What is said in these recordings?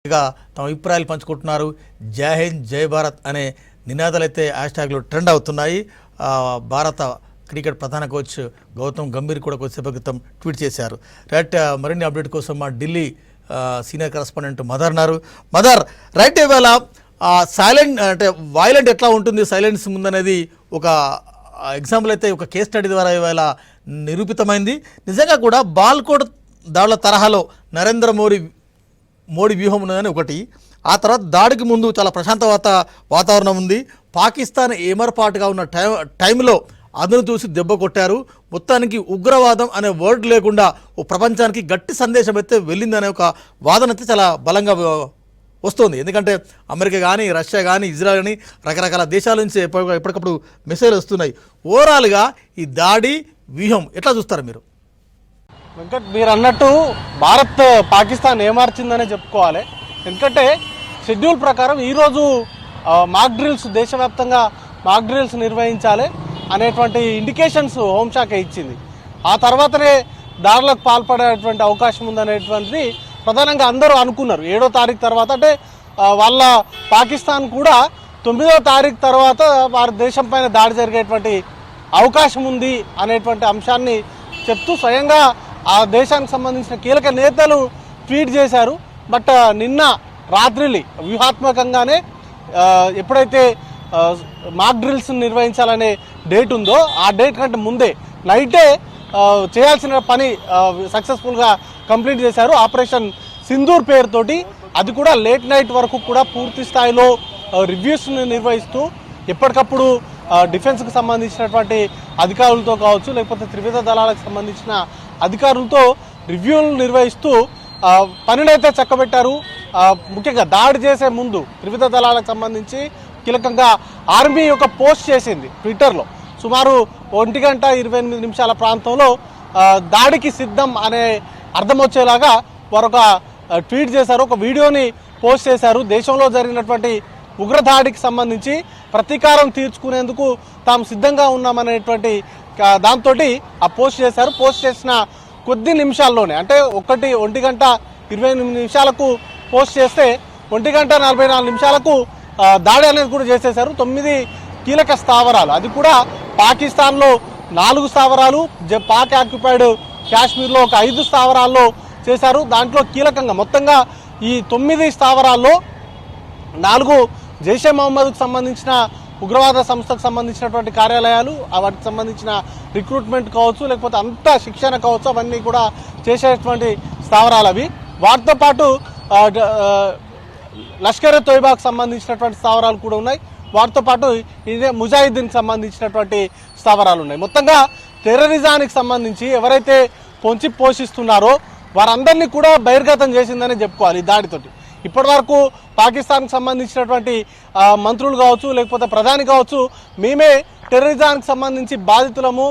తమ అభిప్రాయాలు పంచుకుంటున్నారు. జై హింద్ జై భారత్ అనే నినాదాలు అయితే హ్యాష్ట్యాగ్లో ట్రెండ్ అవుతున్నాయి. భారత క్రికెట్ ప్రధాన కోచ్ గౌతమ్ గంభీర్ కూడా కొద్దిసేపు క్రితం ట్వీట్ చేశారు. రైట్, మరిన్ని అప్డేట్ కోసం మా ఢిల్లీ సీనియర్ కరెస్పాండెంట్ మదర్ ఉన్నారు. మదర్, రైట్, ఇవాళ సైలెంట్ అంటే వైలెంట్ ఎట్లా ఉంటుంది సైలెన్స్ ముందనేది ఒక ఎగ్జాంపుల్ అయితే ఒక కేస్ స్టడీ ద్వారా ఇవాళ నిరూపితమైంది. నిజంగా కూడా బాల్కోట్ దాడుల తరహాలో నరేంద్ర మోడీ వ్యూహం ఉన్నదని ఒకటి, ఆ తర్వాత దాడికి ముందు చాలా ప్రశాంత వాతావరణం ఉంది. పాకిస్తాన్ ఏమరపాటుగా ఉన్న టైంలో అదును చూసి దెబ్బ కొట్టారు. మొత్తానికి ఉగ్రవాదం అనే వర్డ్ లేకుండా ఓ ప్రపంచానికి గట్టి సందేశం అయితే వెళ్ళిందనే ఒక వాదన అయితే చాలా బలంగా వస్తుంది. ఎందుకంటే అమెరికా కానీ రష్యా కానీ ఇజ్రాయెల్ కానీ రకరకాల దేశాల నుంచి ఎప్పటికప్పుడు మెసేజ్లు వస్తున్నాయి. ఓవరాల్గా ఈ దాడి వ్యూహం ఎట్లా చూస్తారు మీరు? వెంకట్, మీరు అన్నట్టు భారత్ పాకిస్తాన్ ఏమార్చిందనే చెప్పుకోవాలి. ఎందుకంటే షెడ్యూల్ ప్రకారం ఈరోజు మాక్ డ్రిల్స్, దేశవ్యాప్తంగా మాక్ డ్రిల్స్ నిర్వహించాలి అనేటువంటి ఇండికేషన్స్ హోంశాఖ ఇచ్చింది. ఆ తర్వాతనే దాడులకు పాల్పడేటువంటి అవకాశం ఉందనేటువంటిది ప్రధానంగా అందరూ అనుకున్నారు. 7వ తారీఖు తర్వాత, అంటే వాళ్ళ పాకిస్తాన్ కూడా 9వ తారీఖు తర్వాత వారి దేశం పైన దాడి జరిగేటువంటి అవకాశం ఉంది అనేటువంటి అంశాన్ని చెప్తూ స్వయంగా ఆ దేశానికి సంబంధించిన కీలక నేతలు ట్వీట్ చేశారు. బట్ నిన్న రాత్రిలి వ్యూహాత్మకంగానే ఎప్పుడైతే మాక్ డ్రిల్స్ నిర్వహించాలనే డేట్ ఉందో ఆ డేట్ కంటే ముందే నైటే చేయాల్సిన పని సక్సెస్ఫుల్గా కంప్లీట్ చేశారు. ఆపరేషన్ సింధూర్ పేరుతోటి, అది కూడా లేట్ నైట్ వరకు కూడా పూర్తి స్థాయిలో రివ్యూస్ నిర్వహిస్తూ ఎప్పటికప్పుడు డిఫెన్స్కి సంబంధించినటువంటి అధికారులతో కావచ్చు, లేకపోతే త్రివిధ దళాలకు సంబంధించిన అధికారులతో రివ్యూలు నిర్వహిస్తూ పనినైతే చక్కబెట్టారు. ముఖ్యంగా దాడి చేసే ముందు త్రివిధ దళాలకు సంబంధించి కీలకంగా ఆర్మీ ఒక పోస్ట్ చేసింది ట్విట్టర్లో. సుమారు 1:28 ప్రాంతంలో దాడికి సిద్ధం అనే అర్థం వచ్చేలాగా వారు ఒక ట్వీట్ చేశారు, ఒక వీడియోని పోస్ట్ చేశారు. దేశంలో జరిగినటువంటి ఉగ్రదాడికి సంబంధించి ప్రతీకారం తీర్చుకునేందుకు తాము సిద్ధంగా ఉన్నామనేటువంటి దాంతో ఆ పోస్ట్ చేశారు. పోస్ట్ చేసిన కొద్ది నిమిషాల్లోనే, అంటే 1:28 పోస్ట్ చేస్తే 1:44 దాడి అనేది కూడా చేసేశారు. 9 కీలక స్థావరాలు, అది కూడా పాకిస్తాన్లో 4 స్థావరాలు, పాక్ ఆక్యుపైడ్ కాశ్మీర్లో ఒక 5 స్థావరాల్లో చేశారు. దాంట్లో కీలకంగా మొత్తంగా ఈ 9 స్థావరాల్లో 4 జైషే మహమ్మద్కు సంబంధించిన ఉగ్రవాద సంస్థకు సంబంధించినటువంటి కార్యాలయాలు, వాటికి సంబంధించిన రిక్రూట్మెంట్ కావచ్చు, లేకపోతే అంతా శిక్షణ కావచ్చు, అవన్నీ కూడా చేసేటువంటి స్థావరాలు అవి. వాటితో పాటు లష్కర్ ఎ తోయిబాకు సంబంధించినటువంటి స్థావరాలు కూడా ఉన్నాయి. వాటితో పాటు ఇదే ముజాహిద్దీన్కి సంబంధించినటువంటి స్థావరాలు ఉన్నాయి. మొత్తంగా టెర్రరిజానికి సంబంధించి ఎవరైతే పొంచి పోషిస్తున్నారో వారందరినీ కూడా బహిర్గతం చేసిందని చెప్పుకోవాలి ఈ దాడితోటి. ఇప్పటి వరకు పాకిస్తాన్కి సంబంధించినటువంటి మంత్రులు కావచ్చు, లేకపోతే ప్రధాని కావచ్చు, మేమే టెర్రరిజానికి సంబంధించి బాధితులము,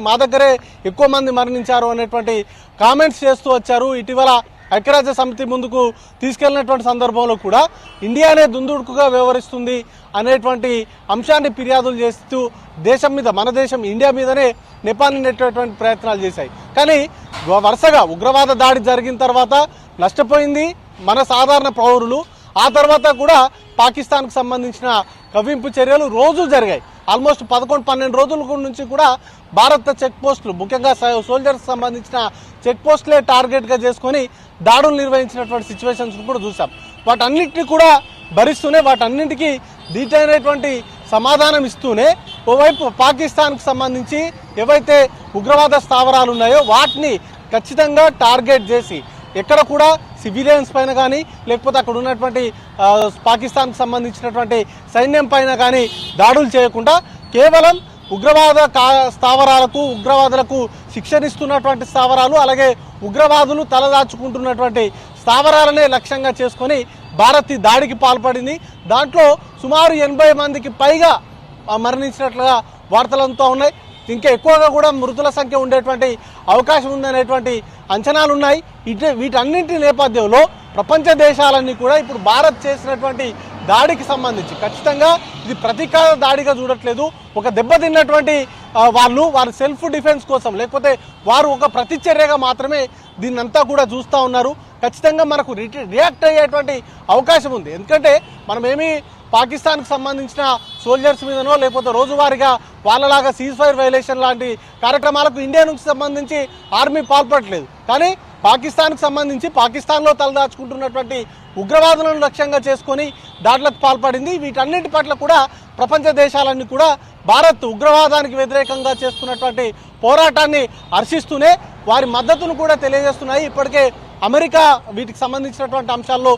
మా దగ్గరే ఎక్కువ మంది మరణించారు అనేటువంటి కామెంట్స్ చేస్తూ వచ్చారు. ఇటీవల ఐక్యరాజ్య సమితి ముందుకు తీసుకెళ్లినటువంటి సందర్భంలో కూడా ఇండియానే దుందుడుకుగా వ్యవహరిస్తుంది అనేటువంటి అంశాన్ని ఫిర్యాదులు చేస్తూ దేశం మీద, మన దేశం ఇండియా మీదనే నెపాన్ని నెట్టేటువంటి ప్రయత్నాలు చేశాయి. కానీ వరుసగా ఉగ్రవాద దాడి జరిగిన తర్వాత నష్టపోయింది మన సాధారణ పౌరులు. ఆ తర్వాత కూడా పాకిస్తాన్కు సంబంధించిన కవ్వింపు చర్యలు రోజు జరిగాయి. ఆల్మోస్ట్ 11-12 రోజుల నుంచి కూడా భారత చెక్ పోస్టులు, ముఖ్యంగా సోల్జర్స్ సంబంధించిన చెక్ పోస్టులే టార్గెట్గా చేసుకొని దాడులు నిర్వహించినటువంటి సిచ్యువేషన్స్ కూడా చూసాం. వాటన్నిటిని కూడా భరిస్తూనే, వాటన్నింటికి దీటైనటువంటి సమాధానం ఇస్తూనే ఓవైపు పాకిస్తాన్కు సంబంధించి ఏవైతే ఉగ్రవాద స్థావరాలు ఉన్నాయో వాటిని ఖచ్చితంగా టార్గెట్ చేసి ఎక్కడ కూడా సివిలియన్స్ పైన కానీ, లేకపోతే అక్కడ ఉన్నటువంటి పాకిస్తాన్కి సంబంధించినటువంటి సైన్యం పైన కానీ దాడులు చేయకుండా కేవలం ఉగ్రవాద స్థావరాలకు, ఉగ్రవాదులకు శిక్షణిస్తున్నటువంటి స్థావరాలు, అలాగే ఉగ్రవాదులు తలదాచుకుంటున్నటువంటి స్థావరాలనే లక్ష్యంగా చేసుకొని భారత్ ఈ దాడికి పాల్పడింది. దాంట్లో సుమారు 80 మందికి పైగా మరణించినట్లుగా వార్తలంతా ఉన్నాయి. ఇంకా ఎక్కువగా కూడా మృతుల సంఖ్య ఉండేటువంటి అవకాశం ఉందనేటువంటి అంచనాలు ఉన్నాయి. వీటన్నింటి నేపథ్యంలో ప్రపంచ దేశాలన్నీ కూడా ఇప్పుడు భారత్ చేసినటువంటి దాడికి సంబంధించి ఖచ్చితంగా ఇది ప్రతీకార దాడిగా చూడట్లేదు. ఒక దెబ్బతిన్నటువంటి వారి సెల్ఫ్ డిఫెన్స్ కోసం, లేకపోతే వారు ఒక ప్రతిచర్యగా మాత్రమే దీన్నంతా కూడా చూస్తూ ఉన్నారు. ఖచ్చితంగా మనకు రియాక్ట్ అయ్యేటువంటి అవకాశం ఉంది. ఎందుకంటే మనమేమి పాకిస్తాన్కి సంబంధించిన సోల్జర్స్ మీదనో లేకపోతే రోజువారీగా వాళ్ళలాగా సీజ్ ఫైర్ వైలేషన్ లాంటి కార్యక్రమాలకు ఇండియా నుంచి సంబంధించి ఆర్మీ పాల్పడలేదు. కానీ పాకిస్తాన్కి సంబంధించి పాకిస్తాన్లో తలదాచుకుంటున్నటువంటి ఉగ్రవాదులను లక్ష్యంగా చేసుకొని దాడులకు పాల్పడింది. వీటన్నిటి పట్ల కూడా ప్రపంచ దేశాలన్నీ కూడా భారత్ ఉగ్రవాదానికి వ్యతిరేకంగా చేస్తున్నటువంటి పోరాటాన్ని హర్షిస్తూనే వారి మద్దతును కూడా తెలియజేస్తున్నాయి. ఇప్పటికే అమెరికా వీటికి సంబంధించినటువంటి అంశాల్లో